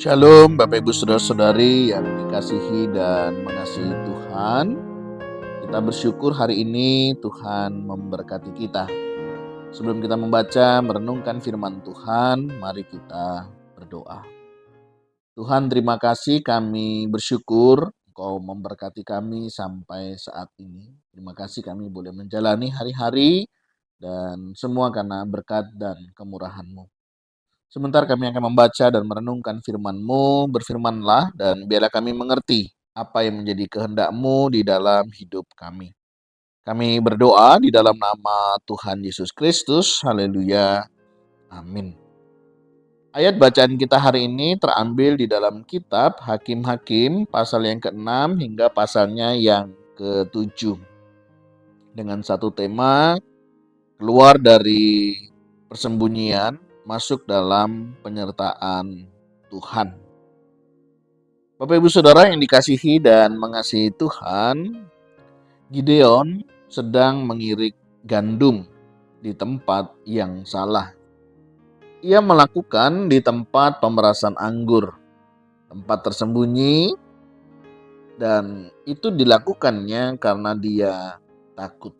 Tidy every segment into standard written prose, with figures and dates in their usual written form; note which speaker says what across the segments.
Speaker 1: Shalom Bapak Ibu Saudara-saudari yang dikasihi dan mengasihi Tuhan. Kita bersyukur hari ini Tuhan memberkati kita. Sebelum kita membaca merenungkan firman Tuhan, mari kita berdoa. Tuhan, terima kasih, kami bersyukur Engkau memberkati kami sampai saat ini. Terima kasih kami boleh menjalani hari-hari dan semua karena berkat dan kemurahan-Mu. Sebentar kami akan membaca dan merenungkan firman-Mu, berfirmanlah dan biarlah kami mengerti apa yang menjadi kehendak-Mu di dalam hidup kami. Kami berdoa di dalam nama Tuhan Yesus Kristus, haleluya, amin. Ayat bacaan kita hari ini terambil di dalam kitab Hakim-Hakim pasal yang ke-6 hingga pasalnya yang ke-7. Dengan satu tema, keluar dari persembunyian, masuk dalam penyertaan Tuhan. Bapak Ibu Saudara yang dikasihi dan mengasihi Tuhan, Gideon sedang mengirik gandum di tempat yang salah. Ia melakukan di tempat pemerasan anggur, tempat tersembunyi, dan itu dilakukannya karena dia takut.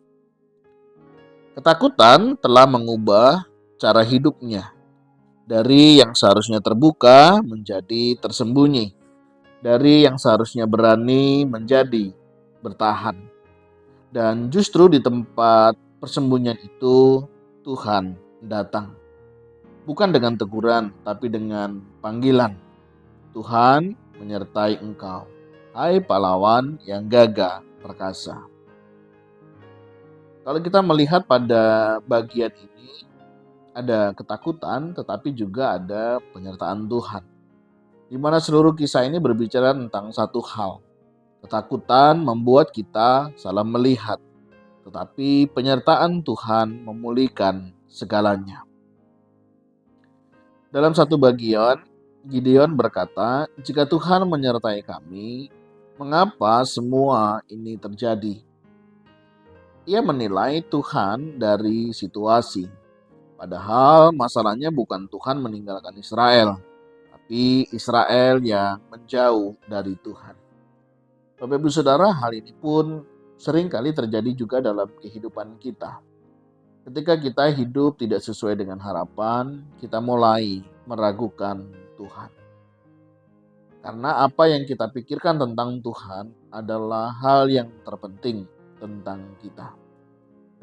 Speaker 1: Ketakutan telah mengubah cara hidupnya dari yang seharusnya terbuka menjadi tersembunyi, dari yang seharusnya berani menjadi bertahan. Dan justru di tempat persembunyian itu Tuhan datang. Bukan dengan teguran, tapi dengan panggilan. Tuhan menyertai engkau, hai pahlawan yang gagah perkasa. Kalau kita melihat pada bagian ini, ada ketakutan tetapi juga ada penyertaan Tuhan. Di mana seluruh kisah ini berbicara tentang satu hal. Ketakutan membuat kita salah melihat, tetapi penyertaan Tuhan memulihkan segalanya. Dalam satu bagian, Gideon berkata, "Jika Tuhan menyertai kami, mengapa semua ini terjadi?" Ia menilai Tuhan dari situasi. Padahal masalahnya bukan Tuhan meninggalkan Israel, tapi Israel yang menjauh dari Tuhan. Bapak Ibu Saudara, hal ini pun sering kali terjadi juga dalam kehidupan kita. Ketika kita hidup tidak sesuai dengan harapan, kita mulai meragukan Tuhan. Karena apa yang kita pikirkan tentang Tuhan adalah hal yang terpenting tentang kita.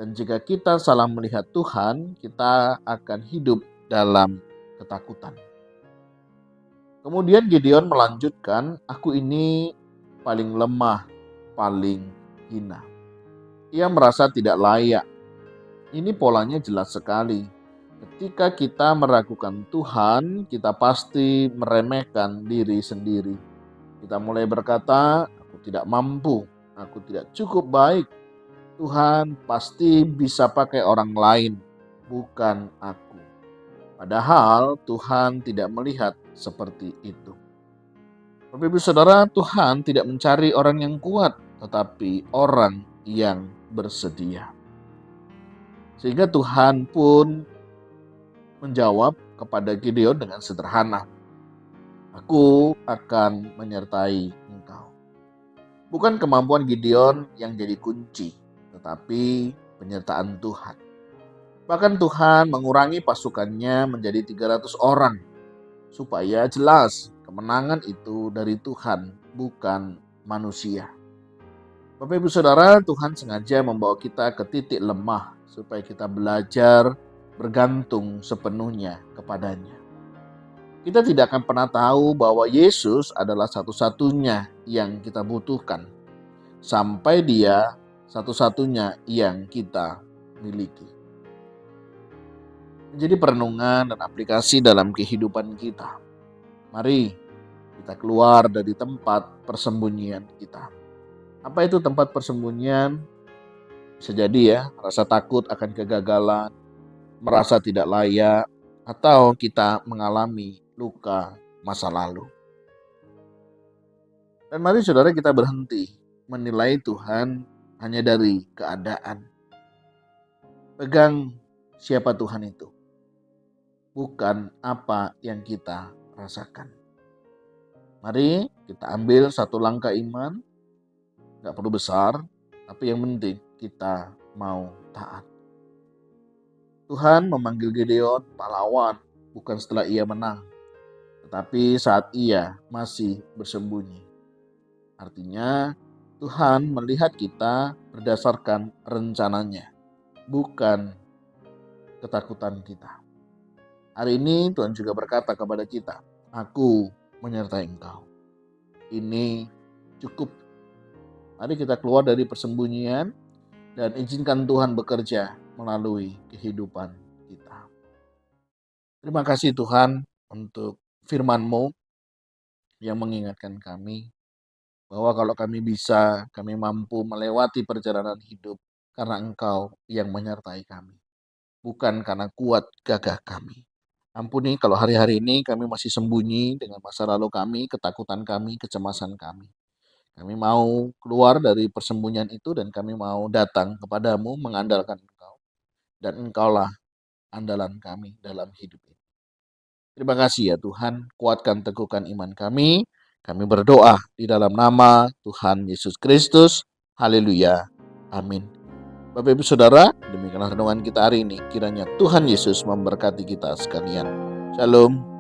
Speaker 1: Dan jika kita salah melihat Tuhan, kita akan hidup dalam ketakutan. Kemudian Gideon melanjutkan, "Aku ini paling lemah, paling hina." Ia merasa tidak layak. Ini polanya jelas sekali. Ketika kita meragukan Tuhan, kita pasti meremehkan diri sendiri. Kita mulai berkata, "Aku tidak mampu, aku tidak cukup baik. Tuhan pasti bisa pakai orang lain, bukan aku." Padahal Tuhan tidak melihat seperti itu. Bapak Ibu Saudara, Tuhan tidak mencari orang yang kuat, tetapi orang yang bersedia. Sehingga Tuhan pun menjawab kepada Gideon dengan sederhana, "Aku akan menyertai engkau." Bukan kemampuan Gideon yang jadi kunci, tetapi penyertaan Tuhan. Bahkan Tuhan mengurangi pasukannya menjadi 300 orang, supaya jelas kemenangan itu dari Tuhan, bukan manusia. Bapak Ibu Saudara, Tuhan sengaja membawa kita ke titik lemah, supaya kita belajar bergantung sepenuhnya kepadanya. Kita tidak akan pernah tahu bahwa Yesus adalah satu-satunya yang kita butuhkan, sampai Dia satu-satunya yang kita miliki. Menjadi perenungan dan aplikasi dalam kehidupan kita. Mari kita keluar dari tempat persembunyian kita. Apa itu tempat persembunyian? Bisa jadi ya, rasa takut akan kegagalan, merasa tidak layak, atau kita mengalami luka masa lalu. Dan mari saudara kita berhenti menilai Tuhan hanya dari keadaan. Pegang siapa Tuhan itu, bukan apa yang kita rasakan. Mari kita ambil satu langkah iman, gak perlu besar, tapi yang penting kita mau taat. Tuhan memanggil Gideon pahlawan bukan setelah ia menang, tetapi saat ia masih bersembunyi. Artinya Tuhan melihat kita berdasarkan rencananya, bukan ketakutan kita. Hari ini Tuhan juga berkata kepada kita, aku menyertai engkau. Ini cukup. Mari kita keluar dari persembunyian dan izinkan Tuhan bekerja melalui kehidupan kita. Terima kasih Tuhan untuk firman-Mu yang mengingatkan kami bahwa kalau kami bisa, kami mampu melewati perjalanan hidup karena Engkau yang menyertai kami, bukan karena kuat gagah kami. Ampuni kalau hari-hari ini kami masih sembunyi dengan masa lalu kami, ketakutan kami, kecemasan kami. Kami mau keluar dari persembunyian itu dan kami mau datang kepadamu mengandalkan Engkau. Dan Engkaulah andalan kami dalam hidup ini. Terima kasih ya Tuhan, kuatkan teguhkan iman kami. Kami berdoa di dalam nama Tuhan Yesus Kristus. Haleluya. Amin. Bapak Ibu Saudara, demikianlah renungan kita hari ini. Kiranya Tuhan Yesus memberkati kita sekalian. Shalom.